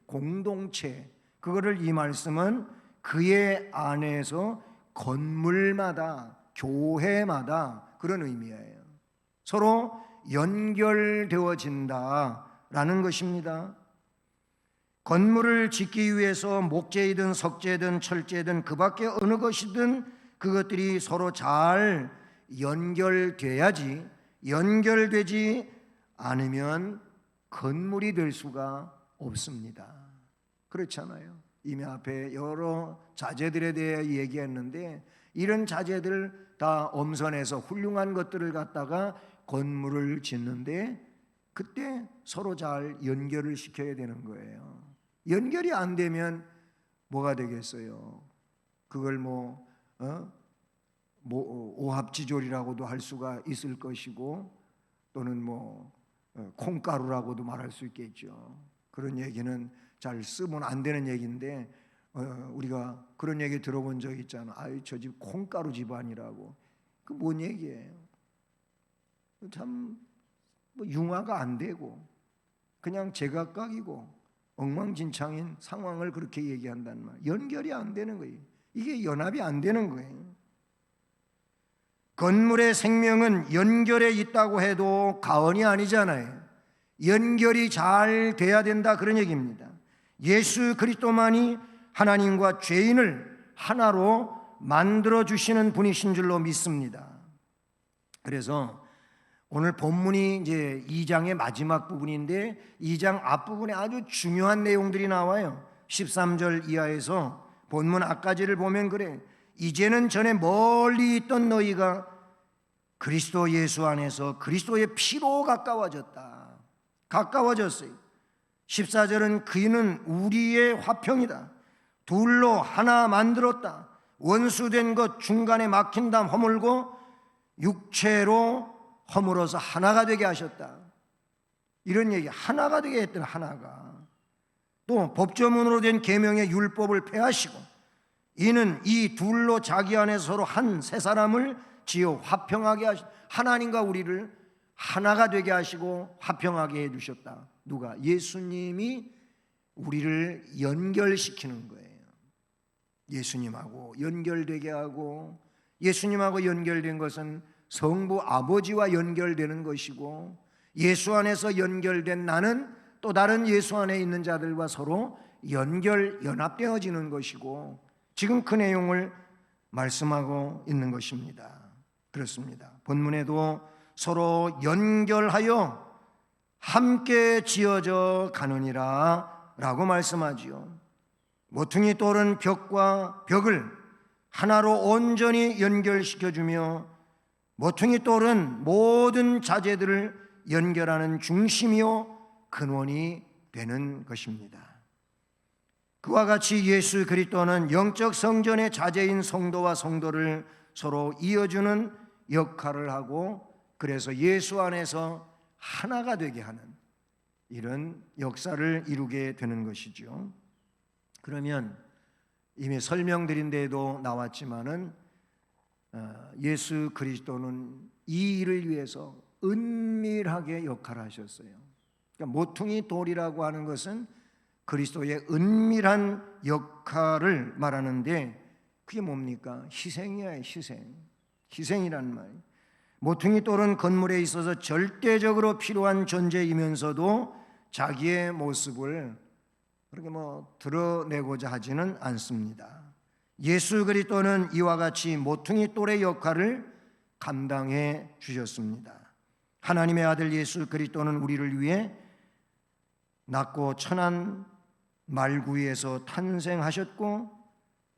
공동체, 그거를 이 말씀은 그의 안에서 건물마다, 교회마다 그런 의미예요. 서로 연결되어진다라는 것입니다. 건물을 짓기 위해서 목재이든 석재든 철재든 그 밖에 어느 것이든 그것들이 서로 잘 연결돼야지, 연결되지 않으면 건물이 될 수가 없습니다. 그렇잖아요. 이미 앞에 여러 자재들에 대해 얘기했는데, 이런 자재들 다 엄선해서 훌륭한 것들을 갖다가 건물을 짓는데, 그때 서로 잘 연결을 시켜야 되는 거예요. 연결이 안 되면 뭐가 되겠어요? 그걸 오합지졸이라고도 할 수가 있을 것이고, 또는 콩가루라고도 말할 수 있겠죠. 그런 얘기는 잘 쓰면 안 되는 얘기인데, 우리가 그런 얘기 들어본 적 있잖아. 아유, 저 집 콩가루 집안이라고. 그 뭔 얘기예요? 참 융화가 안 되고 그냥 제각각이고 엉망진창인 상황을 그렇게 얘기한단 말이에요. 연결이 안 되는 거예요. 이게 연합이 안 되는 거예요. 건물의 생명은 연결에 있다고 해도 가언이 아니잖아요. 연결이 잘 돼야 된다, 그런 얘기입니다. 예수 그리스도만이 하나님과 죄인을 하나로 만들어 주시는 분이신 줄로 믿습니다. 그래서 오늘 본문이 이제 2장의 마지막 부분인데, 2장 앞부분에 아주 중요한 내용들이 나와요. 13절 이하에서 본문 앞까지를 보면 그래. 이제는 전에 멀리 있던 너희가 그리스도 예수 안에서 그리스도의 피로 가까워졌어요. 14절은 그이는 우리의 화평이다. 둘로 하나 만들었다. 원수된 것 중간에 막힌 담 허물고 육체로 허물어서 하나가 되게 하셨다. 이런 얘기, 하나가 되게 했던 하나가. 또 법조문으로 된 계명의 율법을 폐하시고 이는 이 둘로 자기 안에 서로 한 세 사람을 지어 화평하게 하시고, 하나님과 우리를 하나가 되게 하시고 화평하게 해주셨다. 누가? 예수님이 우리를 연결시키는 거예요. 예수님하고 연결되게 하고, 예수님하고 연결된 것은 성부 아버지와 연결되는 것이고, 예수 안에서 연결된 나는 또 다른 예수 안에 있는 자들과 서로 연합되어지는 것이고, 지금 그 내용을 말씀하고 있는 것입니다. 그렇습니다. 본문에도 서로 연결하여 함께 지어져 가느니라 라고 말씀하지요. 모퉁이 돌은 벽을 하나로 온전히 연결시켜주며, 모퉁이 돌은 모든 자재들을 연결하는 중심이요 근원이 되는 것입니다. 그와 같이 예수 그리스도는 영적 성전의 자재인 성도와 성도를 서로 이어주는 역할을 하고, 그래서 예수 안에서 하나가 되게 하는 이런 역사를 이루게 되는 것이죠. 그러면 이미 설명드린 데에도 나왔지만은 예수 그리스도는 이 일을 위해서 은밀하게 역할을 하셨어요. 그러니까 모퉁이 돌이라고 하는 것은 그리스도의 은밀한 역할을 말하는데, 그게 뭡니까? 희생이에요. 희생이란 말. 모퉁이 돌은 건물에 있어서 절대적으로 필요한 존재이면서도 자기의 모습을 그렇게 드러내고자 하지는 않습니다. 예수 그리스도는 이와 같이 모퉁이 돌의 역할을 감당해 주셨습니다. 하나님의 아들 예수 그리스도는 우리를 위해 낮고 천한 말구이에서 탄생하셨고,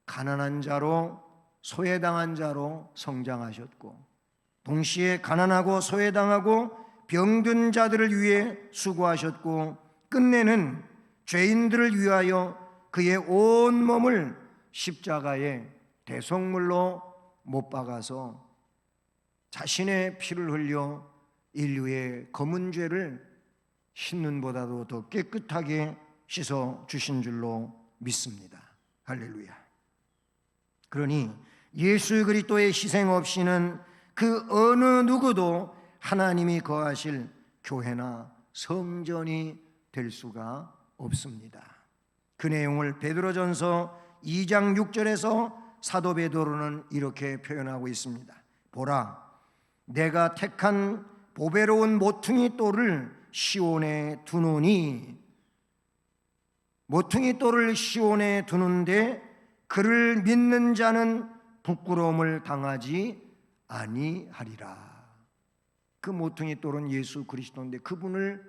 가난한 자로 소외당한 자로 성장하셨고, 동시에 가난하고 소외당하고 병든 자들을 위해 수고하셨고, 끝내는 죄인들을 위하여 그의 온 몸을 십자가에 대속물로 못 박아서 자신의 피를 흘려 인류의 검은 죄를 흰눈보다도 더 깨끗하게 씻어 주신 줄로 믿습니다. 할렐루야. 그러니 예수 그리스도의 희생 없이는 그 어느 누구도 하나님이 거하실 교회나 성전이 될 수가 없습니다. 그 내용을 베드로전서 2장 6절에서 사도 베드로는 이렇게 표현하고 있습니다. 보라, 내가 택한 보배로운 모퉁이 돌을 시온에 두노니, 모퉁이 돌을 시온에 두는데 그를 믿는 자는 부끄러움을 당하지 아니하리라. 그 모퉁이 돌은 예수 그리스도인데 그분을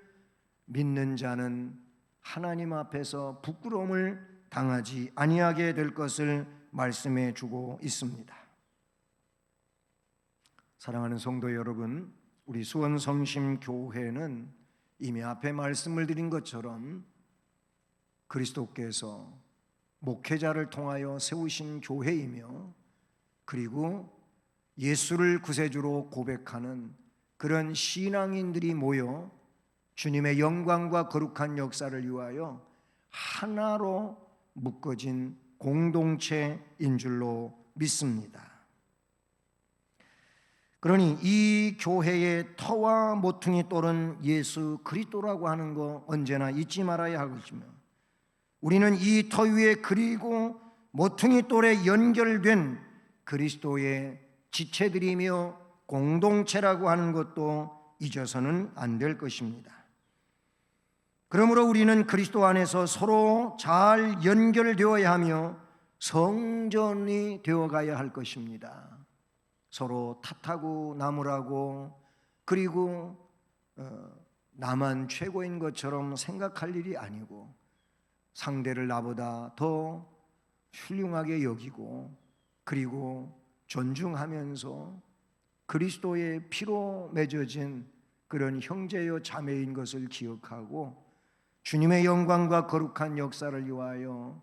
믿는 자는 하나님 앞에서 부끄러움을 당하지 아니하게 될 것을 말씀해 주고 있습니다. 사랑하는 성도 여러분, 우리 수원성심교회는 이미 앞에 말씀을 드린 것처럼 그리스도께서 목회자를 통하여 세우신 교회이며, 그리고 예수를 구세주로 고백하는 그런 신앙인들이 모여 주님의 영광과 거룩한 역사를 위하여 하나로 묶어진 공동체인 줄로 믿습니다. 그러니 이 교회의 터와 모퉁이 돌은 예수 그리스도라고 하는 거 언제나 잊지 말아야 할 것이며, 우리는 이 터 위에 그리고 모퉁이 돌에 연결된 그리스도의 지체들이며 공동체라고 하는 것도 잊어서는 안 될 것입니다. 그러므로 우리는 그리스도 안에서 서로 잘 연결되어야 하며 성전이 되어가야 할 것입니다. 서로 탓하고 나무라고, 그리고 나만 최고인 것처럼 생각할 일이 아니고 상대를 나보다 더 훌륭하게 여기고, 그리고 존중하면서 그리스도의 피로 맺어진 그런 형제요 자매인 것을 기억하고 주님의 영광과 거룩한 역사를 위하여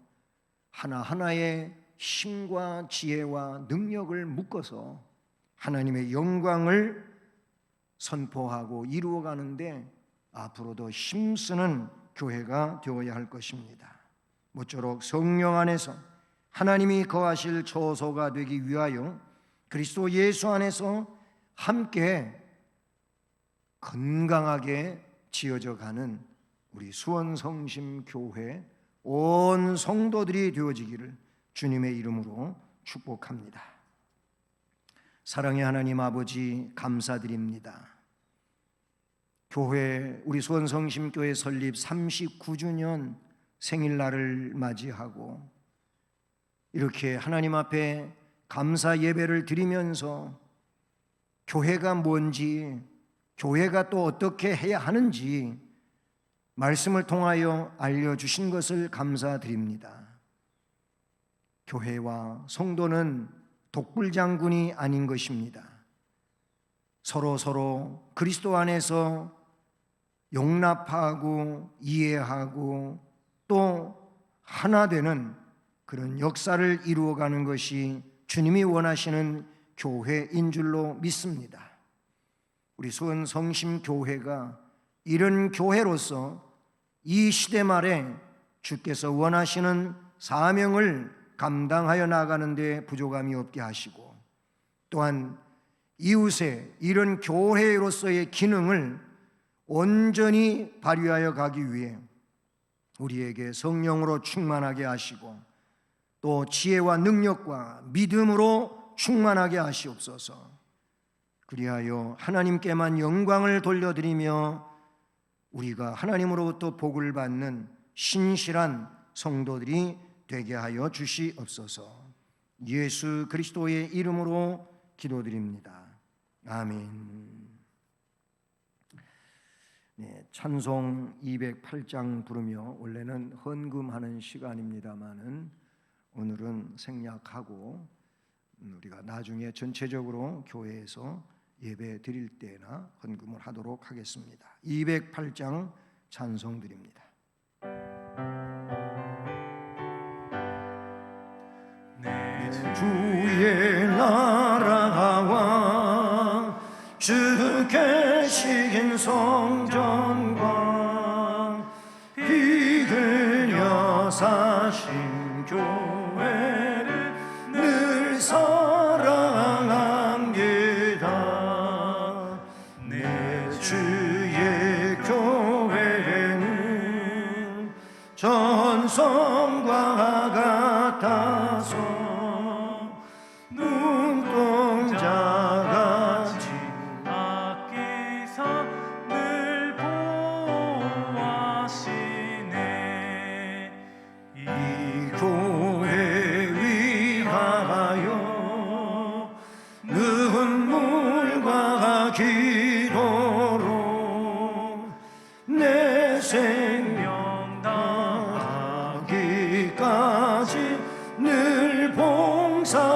하나하나의 힘과 지혜와 능력을 묶어서 하나님의 영광을 선포하고 이루어가는데 앞으로도 힘쓰는 교회가 되어야 할 것입니다. 모쪼록 성령 안에서 하나님이 거하실 처소가 되기 위하여 그리스도 예수 안에서 함께 건강하게 지어져 가는 우리 수원성심교회 온 성도들이 되어지기를 주님의 이름으로 축복합니다. 사랑의 하나님 아버지, 감사드립니다. 교회, 우리 수원성심교회 설립 39주년 생일날을 맞이하고 이렇게 하나님 앞에 감사 예배를 드리면서 교회가 뭔지, 교회가 또 어떻게 해야 하는지 말씀을 통하여 알려주신 것을 감사드립니다. 교회와 성도는 독불장군이 아닌 것입니다. 서로 그리스도 안에서 용납하고 이해하고 또 하나 되는 그런 역사를 이루어가는 것이 주님이 원하시는 교회인 줄로 믿습니다. 우리 수원성심교회가 이런 교회로서 이 시대 말에 주께서 원하시는 사명을 감당하여 나가는 데 부족함이 없게 하시고, 또한 이웃의 이런 교회로서의 기능을 온전히 발휘하여 가기 위해 우리에게 성령으로 충만하게 하시고 또 지혜와 능력과 믿음으로 충만하게 하시옵소서. 그리하여 하나님께만 영광을 돌려드리며 우리가 하나님으로부터 복을 받는 신실한 성도들이 되게 하여 주시옵소서. 예수 그리스도의 이름으로 기도드립니다. 아멘. 네, 찬송 208장 부르며 원래는 헌금하는 시간입니다마는 오늘은 생략하고 우리가 나중에 전체적으로 교회에서 예배 드릴 때나 헌금을 하도록 하겠습니다. 208장 찬송 드립니다. 내 주의 나 성전과 비그려 사신 교회를 늘 사랑합니다. 내 주의 교회는 전성과 같아서 눈동자같이 아끼사 늘 보호하시네. 이 교회 위하여 눈물과 기도로 내 생명 다하기까지 늘 봉사합니다.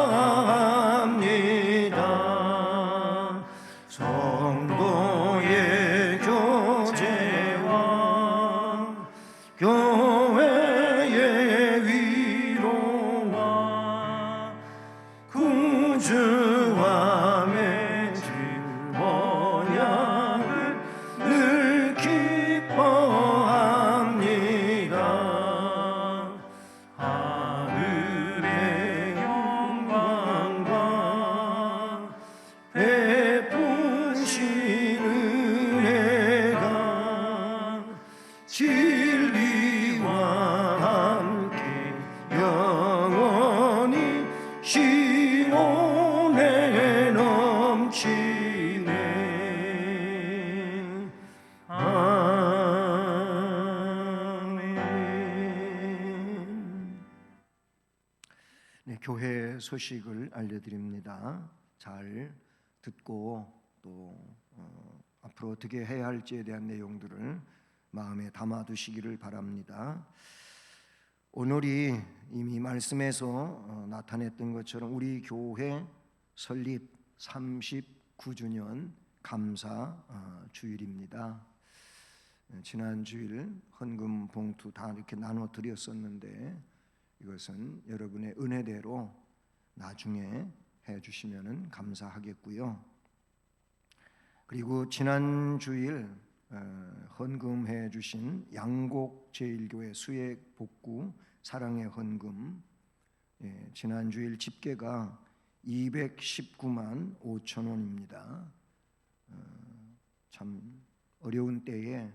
성도의 교제와 교회의 위로와 구주와 맺은 언약을 늘 기뻐합니다. 하늘의 영광과 베푸신 은혜가 진리와 함께 영원히 시온에 넘치네. 아멘. 네, 교회 소식을 알려드립니다. 잘 듣고 또 앞으로 어떻게 해야 할지에 대한 내용들을 마음에 담아두시기를 바랍니다. 오늘이 이미 말씀에서 나타냈던 것처럼 우리 교회 설립 39주년 감사 주일입니다. 지난 주일 헌금 봉투 다 이렇게 나눠 드렸었는데 이것은 여러분의 은혜대로 나중에 해주시면 감사하겠고요. 그리고 지난 주일 헌금해 주신 양곡제일교회 수액 복구 사랑의 헌금, 지난 주일 집계가 219만 5천 원입니다. 참 어려운 때에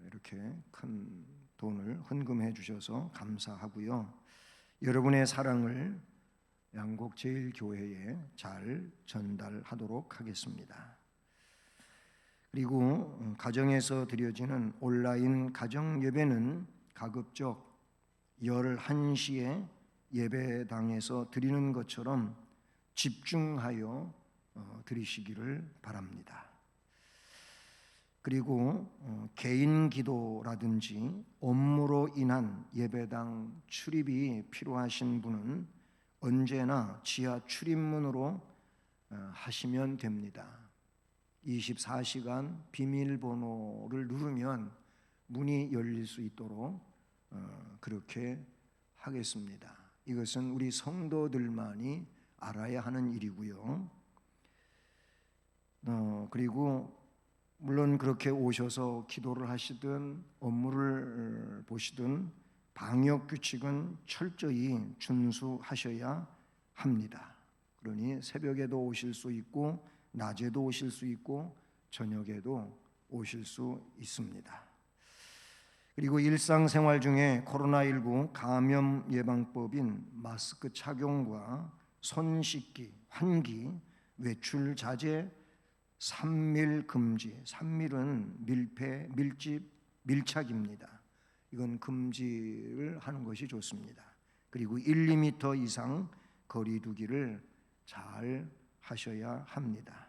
이렇게 큰 돈을 헌금해 주셔서 감사하고요. 여러분의 사랑을 양곡제일교회에 잘 전달하도록 하겠습니다. 그리고 가정에서 드려지는 온라인 가정 예배는 가급적 11시에 예배당에서 드리는 것처럼 집중하여 드리시기를 바랍니다. 그리고 개인 기도라든지 업무로 인한 예배당 출입이 필요하신 분은 언제나 지하 출입문으로 하시면 됩니다. 24시간 비밀번호를 누르면 문이 열릴 수 있도록 그렇게 하겠습니다. 이것은 우리 성도들만이 알아야 하는 일이고요. 그리고 물론 그렇게 오셔서 기도를 하시든 업무를 보시든 방역 규칙은 철저히 준수하셔야 합니다. 그러니 새벽에도 오실 수 있고 낮에도 오실 수 있고 저녁에도 오실 수 있습니다. 그리고 일상생활 중에 코로나19 감염 예방법인 마스크 착용과 손 씻기, 환기, 외출 자제, 3밀 금지. 3밀은 밀폐, 밀집, 밀착입니다. 이건 금지를 하는 것이 좋습니다. 그리고 1, 2m 이상 거리 두기를 잘 하셔야 합니다.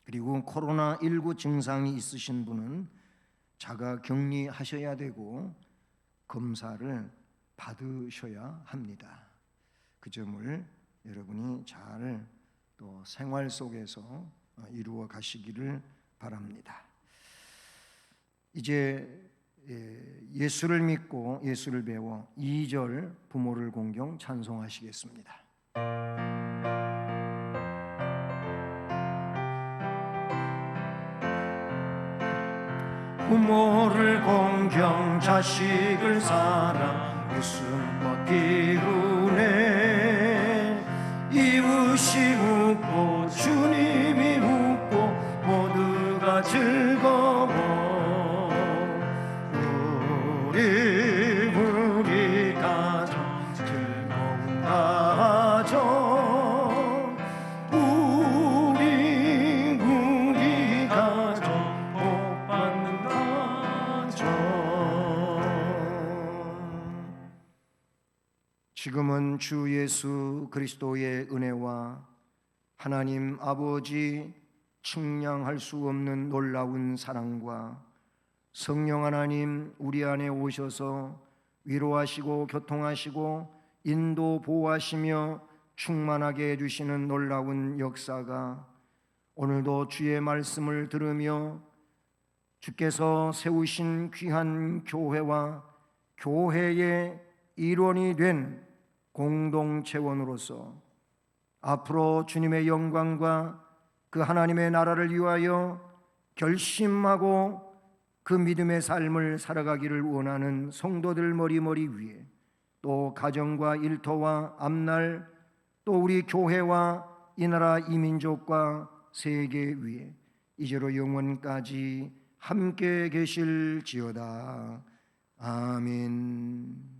그리고 코로나19 증상이 있으신 분은 자가 격리하셔야 되고 검사를 받으셔야 합니다. 그 점을 여러분이 잘 또 생활 속에서 이루어 가시기를 바랍니다. 이제 예수를 믿고 예수를 배워 2절 부모를 공경 찬송하시겠습니다. 부모를 공경 자식을 사랑 웃음 비우네 이웃이 웃고 주님이 웃고 모두가 즐거워 우리 가정 즐거운 가정 우리 가정 복 받는 가정 지금은 주 예수 그리스도의 은혜와 하나님 아버지 측량할 수 없는 놀라운 사랑과 성령 하나님 우리 안에 오셔서 위로하시고 교통하시고 인도 보호하시며 충만하게 해주시는 놀라운 역사가 오늘도 주의 말씀을 들으며 주께서 세우신 귀한 교회와 교회의 일원이 된 공동체원으로서 앞으로 주님의 영광과 그 하나님의 나라를 위하여 결심하고 그 믿음의 삶을 살아가기를 원하는 성도들 머리 위에 또 가정과 일터와 앞날 또 우리 교회와 이 나라 이 민족과 세계 위에 이제로 영원까지 함께 계실지어다. 아멘.